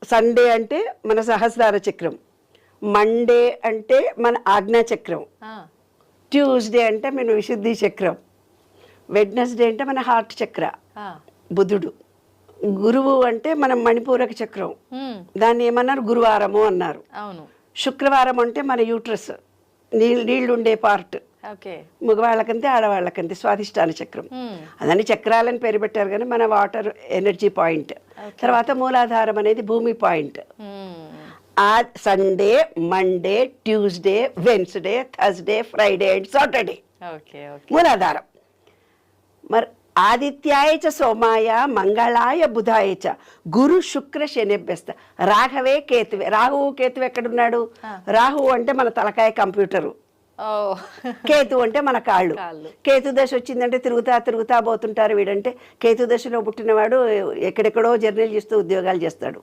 Sunday అంటే మన సహస్రార చక్రం, మండే అంటే మన ఆజ్ఞా చక్రం, ట్యూస్డే అంటే మన విశుద్ధి చక్రం, వెడ్నెస్డే అంటే మన హార్ట్ చక్ర బుధుడు, గురువు అంటే మన మణిపూరక చక్రం, దాన్ని ఏమన్నారు గురువారము అన్నారు. శుక్రవారం అంటే మన యూట్రస్, నీళ్ళు ఉండే పార్ట్, మగవాళ్ళకంతే ఆడవాళ్ళకంతే స్వాధిష్టాన చక్రం. అదని చక్రాలని పేరు పెట్టారు కానీ మన వాటర్ ఎనర్జీ పాయింట్. తర్వాత మూలాధారం అనేది భూమి పాయింట్. ఆ Sunday, Monday, Tuesday, Wednesday, Thursday, Friday and Saturday మూలాధారం. మరి ఆదిత్యాయ చ సోమాయ మంగళాయ బుధాయ చ గురు శుక్ర శనిభ్యస్త రాఘవే కేతువే. రాహువు కేతువు ఎక్కడున్నాడు? రాహువు అంటే మన తలకాయ కంప్యూటరు, కేతు అంటే మన కాళ్ళు. కేతు దశ వచ్చిందంటే తిరుగుతా పోతుంటారు. వీడంటే కేతు దశలో పుట్టినవాడు ఎక్కడెక్కడో జర్నీలు చేస్తూ ఉద్యోగాలు చేస్తాడు.